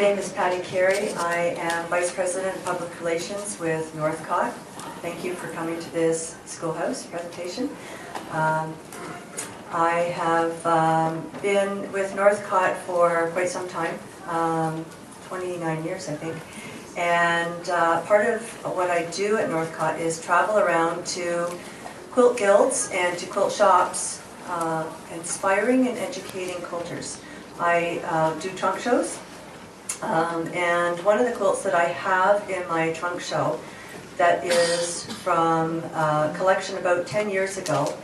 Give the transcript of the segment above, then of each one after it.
name is Patti Carey. I am Vice President of Public Relations with Northcott. Thank you for coming to this Schoolhouse presentation. I have been with Northcott for quite some time, 29 years I think. And part of what I do at Northcott is travel around to quilt guilds and to quilt shops, inspiring and educating quilters. I do trunk shows, and one of the quilts that I have in my trunk show that is from a collection about 10 years ago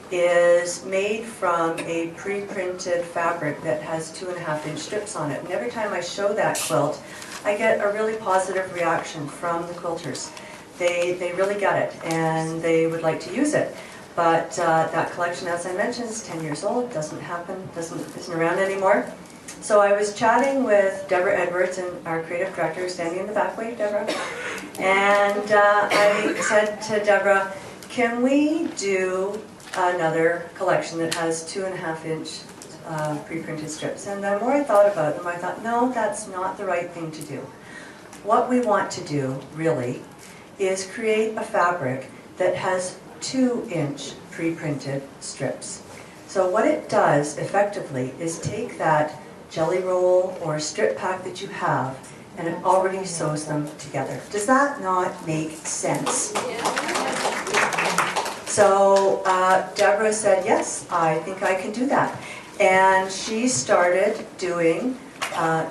is made from a pre-printed fabric that has 2.5-inch strips on it. And every time I show that quilt, I get a really positive reaction from the quilters. They really get it, and they would like to use it. But that collection, as I mentioned, is 10 years old, isn't around anymore. So I was chatting with Deborah Edwards, and our creative director, standing in the back. Wave, Deborah. And I said to Deborah, can we do another collection that has 2.5-inch pre-printed strips? And the more I thought about them, I thought, no, that's not the right thing to do. What we want to do, really, is create a fabric that has 2-inch pre-printed strips. So what it does, effectively, is take that jelly roll or strip pack that you have, and it already sews them together. Does that not make sense? So Deborah said, yes, I think I can do that. And she started doing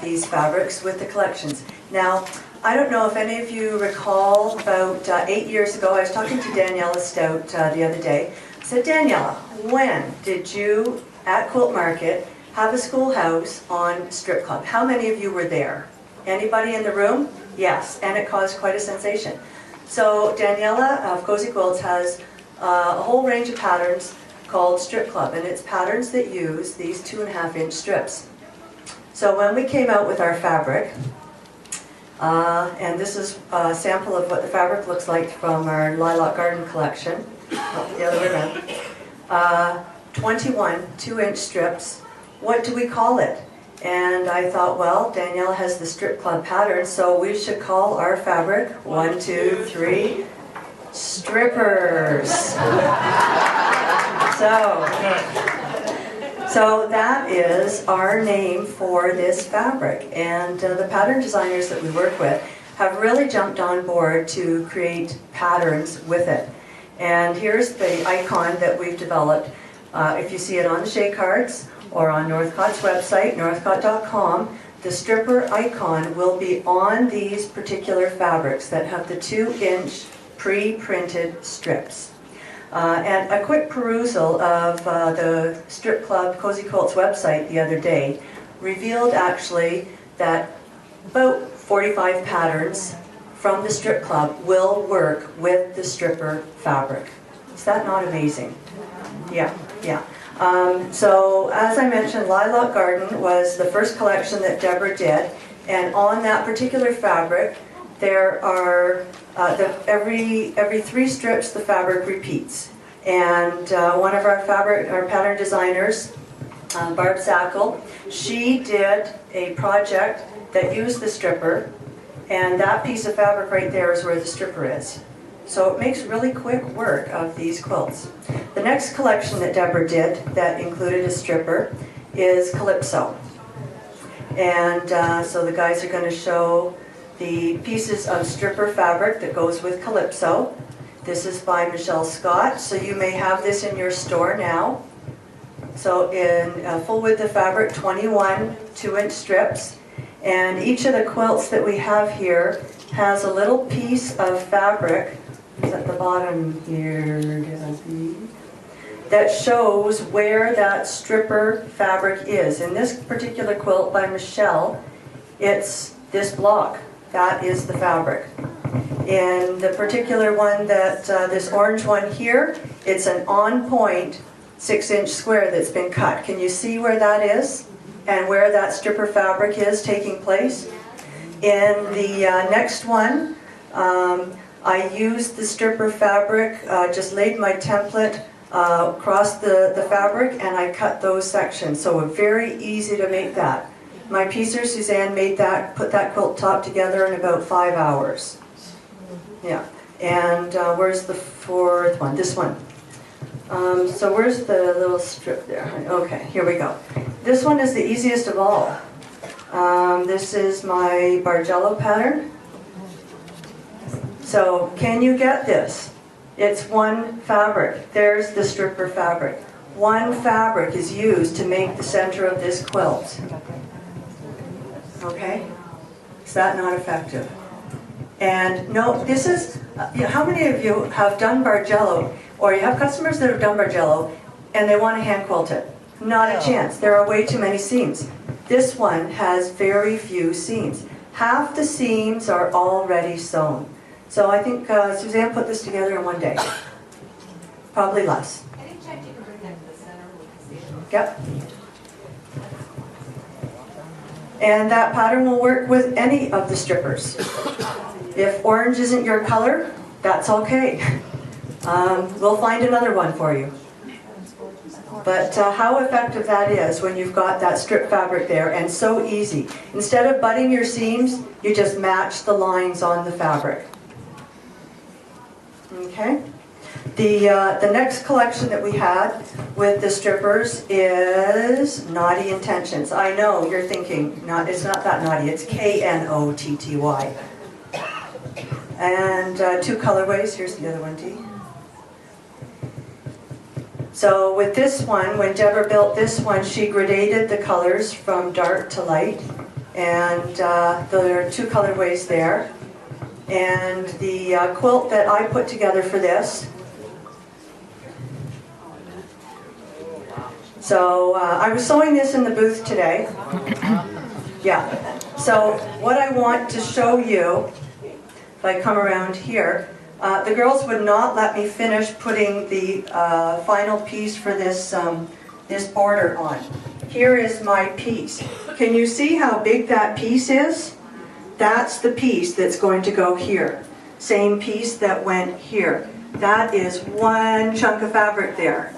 these fabrics with the collections. Now, I don't know if any of you recall, about 8 years ago, I was talking to Daniela Stout the other day. I said, Daniela, when did you, at Quilt Market, have a schoolhouse on Strip Club? How many of you were there? Anybody in the room? Yes, and it caused quite a sensation. So Daniela of Cozy Quilts has a whole range of patterns called Strip Club, and it's patterns that use these 2.5-inch strips. So when we came out with our fabric, and this is a sample of what the fabric looks like from our Lilac Garden collection, the other way around, 21 2-inch strips. What do we call it? And I thought, well, Danielle has the Strip Club pattern, so we should call our fabric, 1, 2, 3, strippers. So that is our name for this fabric. And the pattern designers that we work with have really jumped on board to create patterns with it. And here's the icon that we've developed. If you see it on the shade cards or on Northcott's website, northcott.com, the stripper icon will be on these particular fabrics that have the 2-inch pre-printed strips. And a quick perusal of the Strip Club Cozy Quilts website the other day revealed actually that about 45 patterns from the Strip Club will work with the stripper fabric. Is that not amazing? Yeah. So as I mentioned, Lilac Garden was the first collection that Deborah did, and on that particular fabric there are every 3 strips the fabric repeats. And one of our pattern designers, Barb Sackel, she did a project that used the stripper, and that piece of fabric right there is where the stripper is. So it makes really quick work of these quilts. The next collection that Deborah did that included a stripper is Calypso. And so the guys are going to show the pieces of stripper fabric that goes with Calypso. This is by Michele Scott, so you may have this in your store now. So in full width of fabric, 21 2-inch strips. And each of the quilts that we have here has a little piece of fabric, it's at the bottom here, that shows where that stripper fabric is. In this particular quilt by Michele, it's this block. That is the fabric. In the particular one that, this orange one here, it's an on-point 6-inch square that's been cut. Can you see where that is? And where that stripper fabric is taking place? In the next one, I used the stripper fabric, just laid my template across the fabric, and I cut those sections. So very easy to make that. My piecer, Suzanne, put that quilt top together in about 5 hours. Yeah. And where's the fourth one? This one. So where's the little strip there? Okay, here we go. This one is the easiest of all. This is my Bargello pattern. So can you get this? It's one fabric. There's the stripper fabric. One fabric is used to make the center of this quilt. Okay? Is that not effective? And no, this is, how many of you have done Bargello, or you have customers that have done Bargello, and they want to hand quilt it? Not a chance. There are way too many seams. This one has very few seams. Half the seams are already sewn. So I think Suzanne put this together in one day. Probably less. Any chance you can bring that to the center? We can see it. Yep. And that pattern will work with any of the strippers. If orange isn't your color, that's okay. We'll find another one for you. But how effective that is when you've got that strip fabric there, and so easy. Instead of butting your seams, you just match the lines on the fabric. Okay? The next collection that we had with the strippers is Naughty Intentions. I know you're thinking, it's not that naughty, it's Knotty. And two colorways. Here's the other one, Dee. So with this one, when Deborah built this one, she gradated the colors from dark to light. And there are two colorways there. And the quilt that I put together for this. So I was sewing this in the booth today. Yeah. So what I want to show you, if I come around here, the girls would not let me finish putting the final piece for this, this border on. Here is my piece. Can you see how big that piece is? That's the piece that's going to go here. Same piece that went here. That is one chunk of fabric there.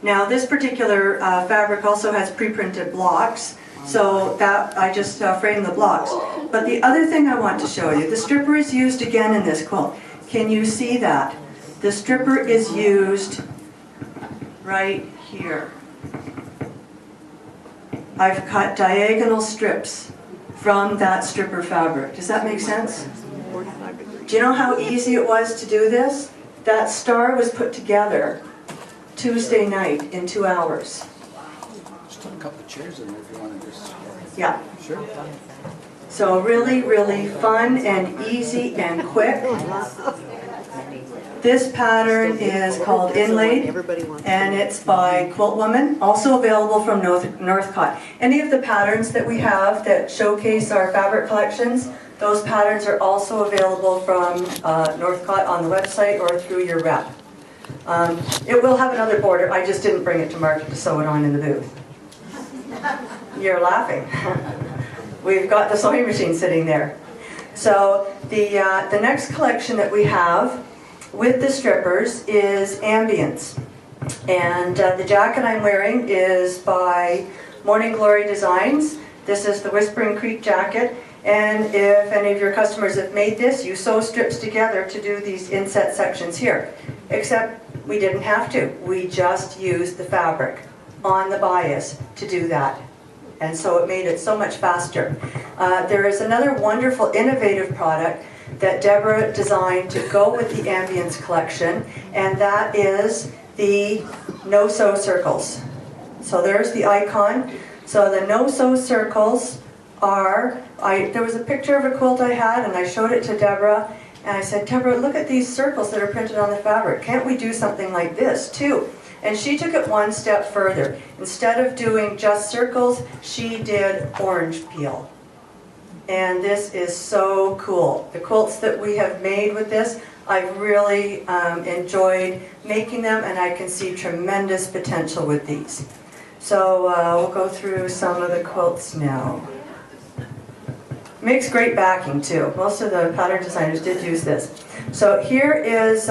Now this particular fabric also has pre-printed blocks, so that I just framed the blocks. But the other thing I want to show you, the stripper is used again in this quilt. Can you see that? The stripper is used right here. I've cut diagonal strips from that stripper fabric. Does that make sense? Do you know how easy it was to do this? That star was put together Tuesday night in 2 hours. Just put a couple of chairs in there if you want to just... Yeah. Sure. So really, really fun and easy and quick. This pattern is called Inlaid, and it's by Quilt Woman, also available from Northcott. Any of the patterns that we have that showcase our fabric collections, those patterns are also available from Northcott on the website or through your rep. It will have another border. I just didn't bring it to market to sew it on in the booth. You're laughing. We've got the sewing machine sitting there. So the next collection that we have with the strippers is Ambience. And the jacket I'm wearing is by Morning Glory Designs. This is the Whispering Creek jacket. And if any of your customers have made this, you sew strips together to do these inset sections here. Except we didn't have to. We just used the fabric on the bias to do that. And so it made it so much faster. There is another wonderful, innovative product that Deborah designed to go with the Ambience collection, and that is the no-sew circles. So there's the icon. So the no-sew circles are, there was a picture of a quilt I had, and I showed it to Deborah, and I said, Deborah, look at these circles that are printed on the fabric. Can't we do something like this too? And she took it one step further. Instead of doing just circles, she did orange peel. And this is so cool. The quilts that we have made with this, I've really enjoyed making them, and I can see tremendous potential with these. So we'll go through some of the quilts now. Makes great backing too. Most of the pattern designers did use this. So here is,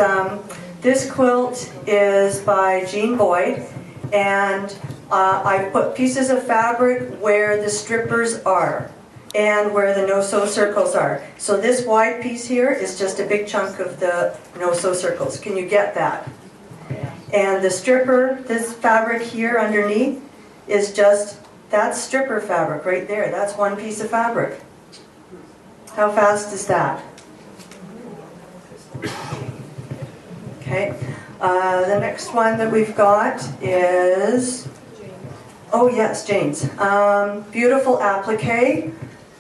this quilt is by Jean Boyd, and I've put pieces of fabric where the strippers are and where the no-sew circles are. So this wide piece here is just a big chunk of the no-sew circles. Can you get that? And the stripper, this fabric here underneath, is just, that's stripper fabric right there. That's one piece of fabric. How fast is that? Okay. The next one that we've got is, oh yes, Jane's. Beautiful applique,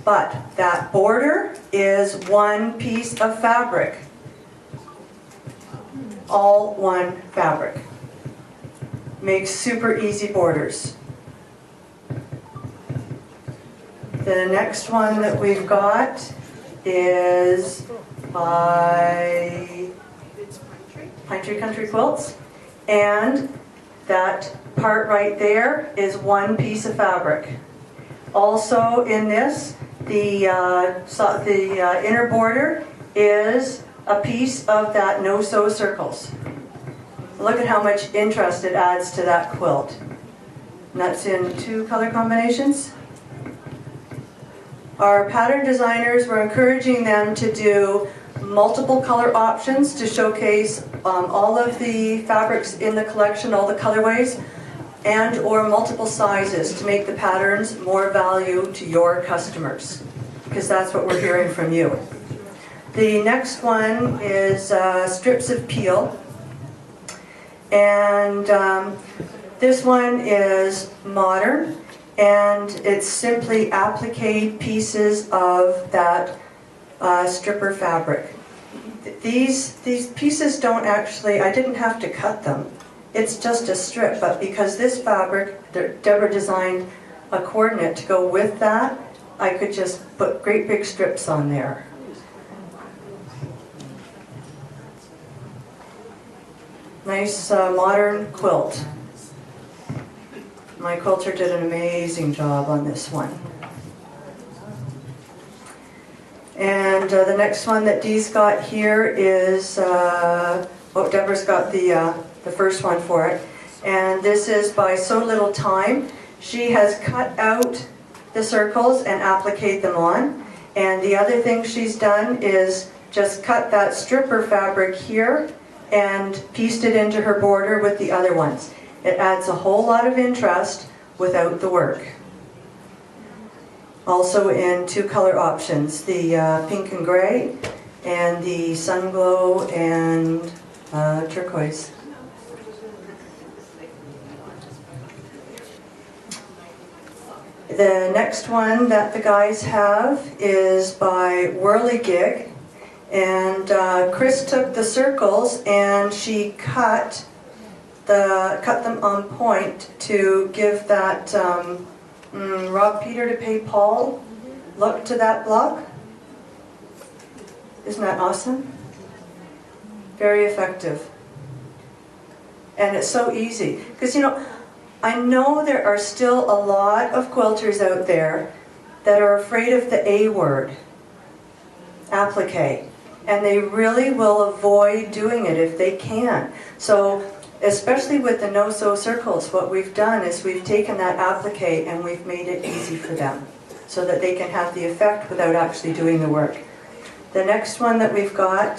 but that border is one piece of fabric. All one fabric. Makes super easy borders. The next one that we've got is by Pine Tree Country Quilts, and that part right there is one piece of fabric. Also in this, the inner border is a piece of that no-sew circles. Look at how much interest it adds to that quilt. And that's in 2 color combinations. Our pattern designers, we're encouraging them to do multiple color options to showcase all of the fabrics in the collection, all the colorways, and or multiple sizes to make the patterns more value to your customers, because that's what we're hearing from you. The next one is strips of peel, and this one is modern, and it's simply applique pieces of that stripper fabric. These pieces don't actually, I didn't have to cut them. It's just a strip, but because this fabric, Deborah designed a coordinate to go with that, I could just put great big strips on there. Nice modern quilt. My quilter did an amazing job on this one. And the next one that Dee's got here is, Deborah's got the first one for it. And this is by So Little Time. She has cut out the circles and appliqued them on. And the other thing she's done is just cut that stripper fabric here and pieced it into her border with the other ones. It adds a whole lot of interest without the work. Also in 2 color options, the pink and gray, and the sun glow and turquoise. The next one that the guys have is by Whirligig, and Chris took the circles and she cut them on point to give that rob Peter to pay Paul look to that block. Isn't that awesome? Very effective. And it's so easy. Because, you know, I know there are still a lot of quilters out there that are afraid of the A word, applique. And they really will avoid doing it if they can. So, especially with the no-sew circles, what we've done is we've taken that applique and we've made it easy for them so that they can have the effect without actually doing the work. The next one that we've got,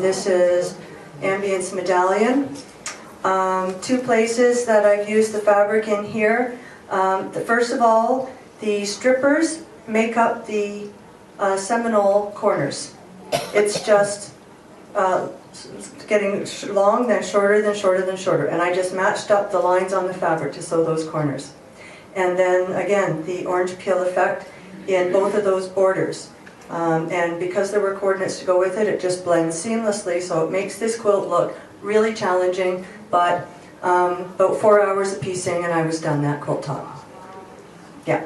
this is Ambience Medallion. 2 places that I've used the fabric in here. First of all, the strippers make up the Seminole corners. It's just getting long, then shorter, then shorter, then shorter. And I just matched up the lines on the fabric to sew those corners. And then again, the orange peel effect in both of those borders. And because there were coordinates to go with it, it just blends seamlessly, so it makes this quilt look really challenging, but about 4 hours of piecing and I was done that quilt top. Yeah.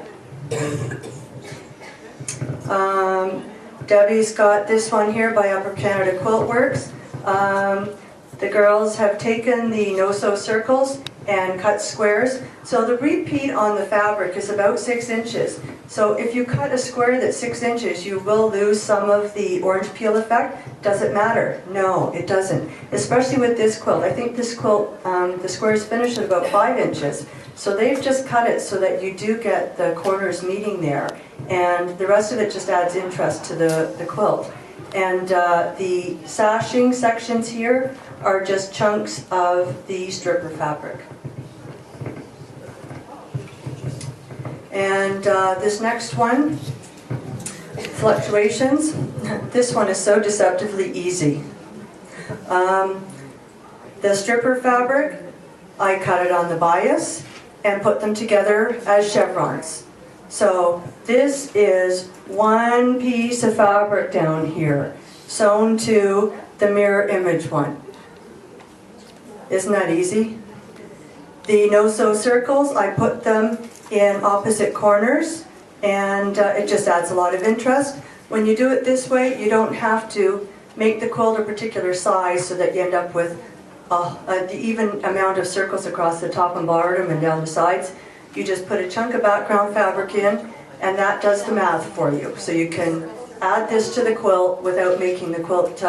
Debbie's got this one here by Upper Canada Quilt Works. The girls have taken the no-sew circles and cut squares. So the repeat on the fabric is about 6 inches. So if you cut a square that's 6 inches, you will lose some of the orange peel effect. Does it matter? No, it doesn't. Especially with this quilt. I think this quilt, the square is finished at about 5 inches. So they've just cut it so that you do get the corners meeting there. And the rest of it just adds interest to the quilt. And the sashing sections here are just chunks of the stripper fabric. And this next one, fluctuations. This one is so deceptively easy. The stripper fabric, I cut it on the bias and put them together as chevrons. So this is one piece of fabric down here, sewn to the mirror image one. Isn't that easy? The no-sew circles, I put them in opposite corners, and it just adds a lot of interest. When you do it this way, you don't have to make the quilt a particular size so that you end up with the even amount of circles across the top and bottom and down the sides. You just put a chunk of background fabric in, and that does the math for you. So you can add this to the quilt without making the quilt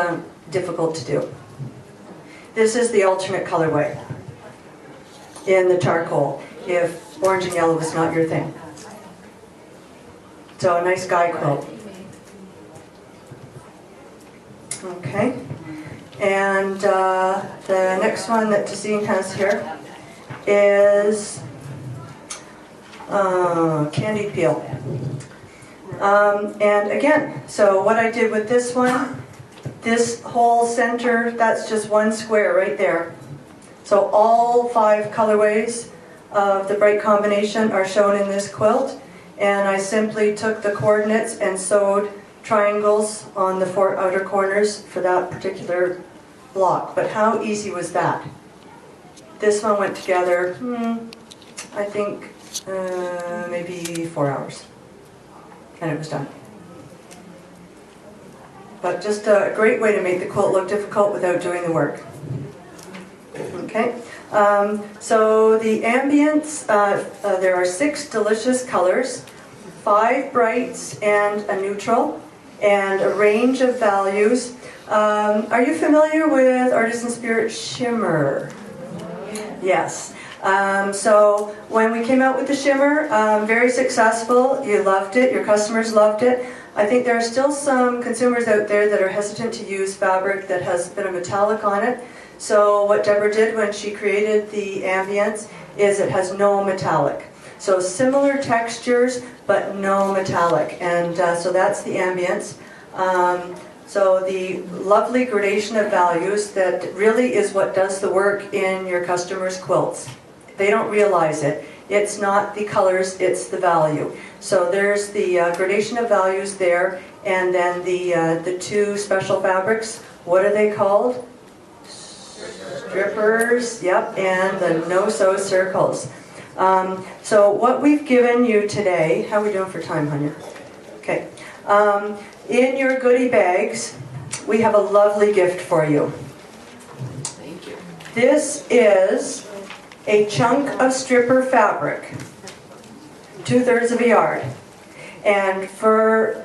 difficult to do. This is the alternate colorway in the charcoal, if orange and yellow is not your thing. So a nice guy quilt. Okay. And the next one that Justine has here is candied peel. And again, so what I did with this one, this whole center, that's just one square right there. So all 5 colorways of the bright combination are shown in this quilt, and I simply took the coordinates and sewed triangles on the 4 outer corners for that particular block. But how easy was that? This one went together, I think maybe 4 hours, and it was done. But just a great way to make the quilt look difficult without doing the work. Okay, so the Ambience, there are 6 delicious colors, 5 brights and a neutral, and a range of values. Are you familiar with Artisan Spirit Shimmer? Yes. So when we came out with the shimmer, very successful. You loved it. Your customers loved it. I think there are still some consumers out there that are hesitant to use fabric that has a bit of metallic on it. So what Deborah did when she created the Ambience is it has no metallic. So similar textures, but no metallic. And so that's the Ambience. So the lovely gradation of values that really is what does the work in your customers' quilts. They don't realize it. It's not the colors, it's the value. So there's the gradation of values there, and then the 2 special fabrics. What are they called? Strippers, yep, and the no-sew circles. So what we've given you today, how are we doing for time, Hanya? Okay. In your goodie bags, we have a lovely gift for you. Thank you. This is a chunk of stripper fabric, 2/3 of a yard. And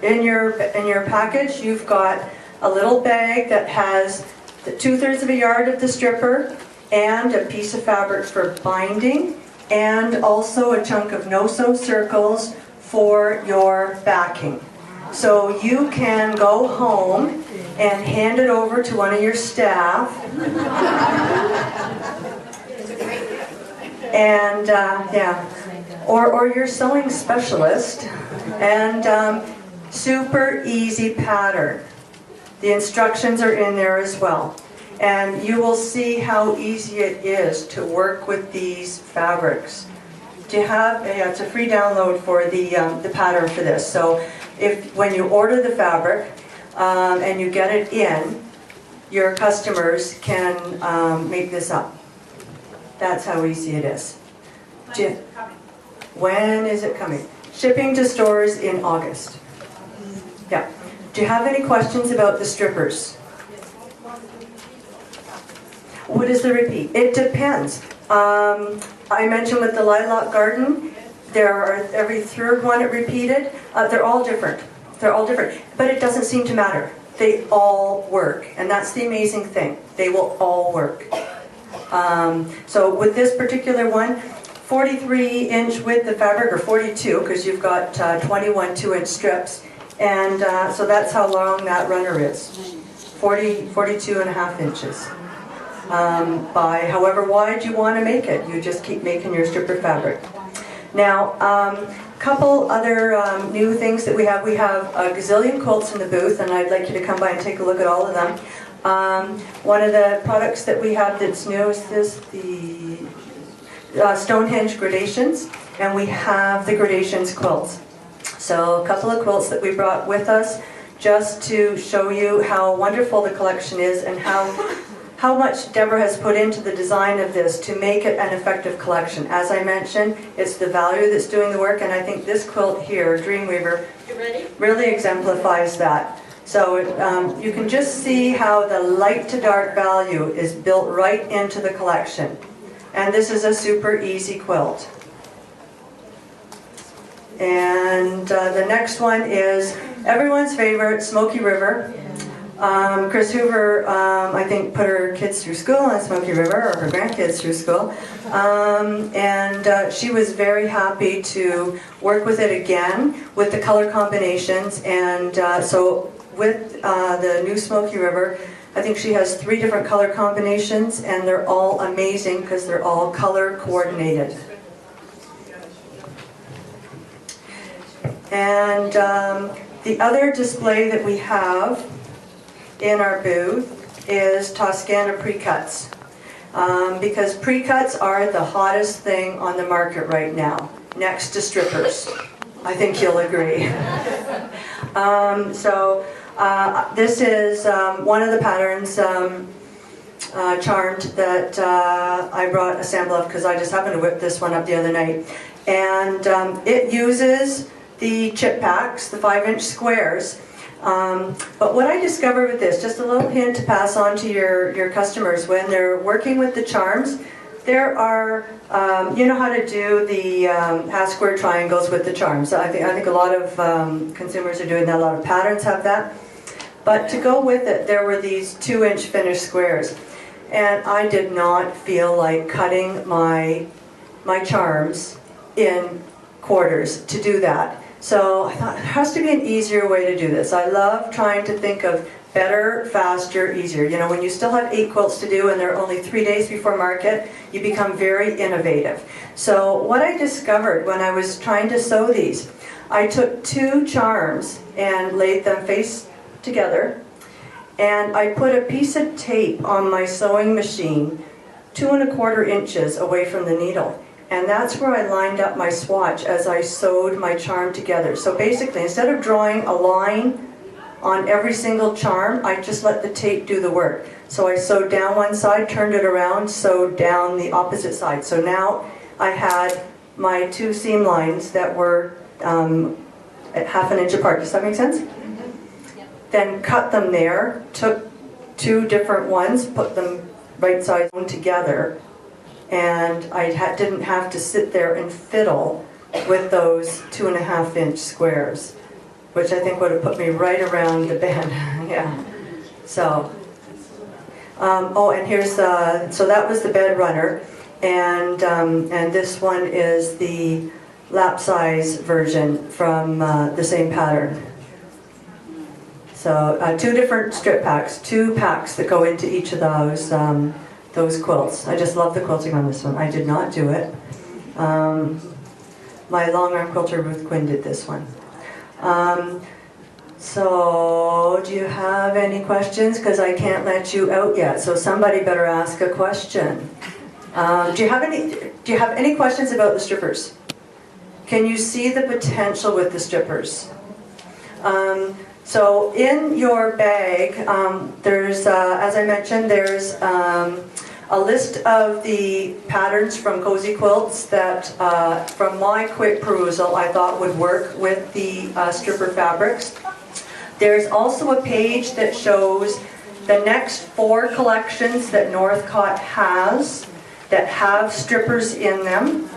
in your package, you've got a little bag that has the 2/3 of a yard of the stripper and a piece of fabric for binding, and also a chunk of no-sew circles for your backing. So you can go home and hand it over to one of your staff. And or your sewing specialist, and super easy pattern. The instructions are in there as well, and you will see how easy it is to work with these fabrics. Do you have? Yeah, it's a free download for the pattern for this. So when you order the fabric and you get it in, your customers can make this up. That's how easy it is. When is it coming? Shipping to stores in August. Yeah. Do you have any questions about the strippers? What is the repeat? It depends. I mentioned with the lilac garden, there are every third one it repeated. They're all different. They're all different, but it doesn't seem to matter. They all work, and that's the amazing thing. They will all work. So with this particular one, 43-inch width of fabric, or 42, because you've got 21 2-inch strips, and so that's how long that runner is. 42 and a half inches. By however wide you want to make it. You just keep making your stripper fabric. Now, couple other new things that we have. We have a gazillion quilts in the booth, and I'd like you to come by and take a look at all of them. One of the products that we have that's new is the Stonehenge Gradations, and we have the Gradations quilts. So a couple of quilts that we brought with us just to show you how wonderful the collection is and how much Deborah has put into the design of this to make it an effective collection. As I mentioned, it's the value that's doing the work, and I think this quilt here, Dreamweaver, really exemplifies that. So you can just see how the light to dark value is built right into the collection. And this is a super easy quilt. And the next one is everyone's favorite, Smoky River. Chris Hoover, I think, put her kids through school on Smoky River, or her grandkids through school. And she was very happy to work with it again with the color combinations. And so with the new Smoky River, I think she has 3 different color combinations, and they're all amazing because they're all color coordinated. And the other display that we have in our booth is Toscana Precuts. Because Precuts are the hottest thing on the market right now, next to strippers. I think you'll agree. This is one of the patterns, Charmed, that I brought a sample of because I just happened to whip this one up the other night. And it uses the chip packs, the 5-inch squares. But what I discovered with this, just a little hint to pass on to your customers when they're working with the charms, there are, you know how to do the half square triangles with the charms. I think a lot of consumers are doing that, a lot of patterns have that. But to go with it, there were these 2-inch finished squares. And I did not feel like cutting my charms in quarters to do that. So I thought, there has to be an easier way to do this. I love trying to think of better, faster, easier. You know, when you still have 8 quilts to do and they're only 3 days before market, you become very innovative. So what I discovered when I was trying to sew these, I took 2 charms and laid them face together, and I put a piece of tape on my sewing machine 2 1/4 inches away from the needle. And that's where I lined up my swatch as I sewed my charm together. So basically, instead of drawing a line on every single charm, I just let the tape do the work. So I sewed down one side, turned it around, sewed down the opposite side. So now I had my 2 seam lines that were at 1/2 inch apart. Does that make sense? Then cut them there, took 2 different ones, put them right sides together, and I didn't have to sit there and fiddle with those 2 1/2 inch squares, which I think would have put me right around the bend. Yeah. So, oh, and here's so that was the bed runner, and this one is the lap size version from the same pattern. So 2 different strip packs, 2 packs that go into each of those quilts. I just love the quilting on this one. I did not do it. My long arm quilter Ruth Quinn did this one. So do you have any questions? Because I can't let you out yet. So somebody better ask a question. Do you have any questions about the strippers? Can you see the potential with the strippers? So in your bag, there's, as I mentioned, there's a list of the patterns from Cozy Quilts that, from my quick perusal, I thought would work with the stripper fabrics. There's also a page that shows the next 4 collections that Northcott has that have strippers in them,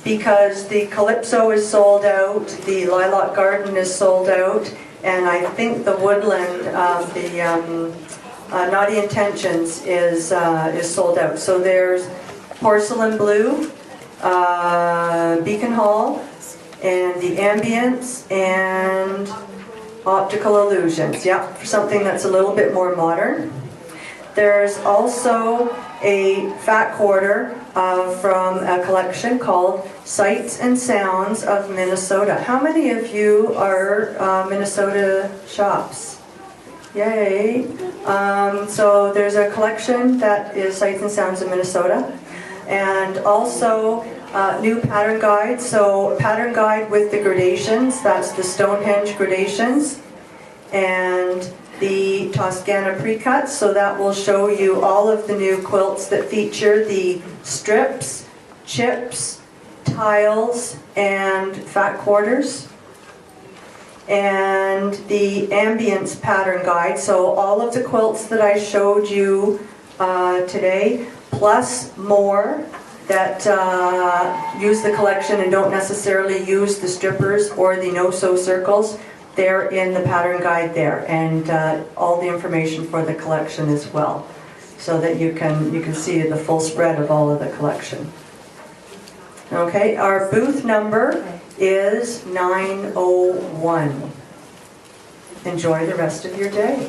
because the Calypso is sold out, the Lilac Garden is sold out, and I think the Woodland, Naughty Intentions is sold out. So there's Porcelain Blue, Beacon Hall, and the Ambience, and Optical Illusions. Yeah, for something that's a little bit more modern. There's also a fat quarter from a collection called Sights and Sounds of Minnesota. How many of you are Minnesota shops? Yay! So there's a collection that is Sights and Sounds of Minnesota, and also new pattern guide. So pattern guide with the gradations. That's the Stonehenge gradations, and the Toscana Precuts. So that will show you all of the new quilts that feature the strips, chips, tiles, and fat quarters. And the Ambience pattern guide. So all of the quilts that I showed you today, plus more that use the collection and don't necessarily use the strippers or the no-sew circles, they're in the pattern guide there, and all the information for the collection as well, so that you can see the full spread of all of the collection. Okay, our booth number is 901. Enjoy the rest of your day.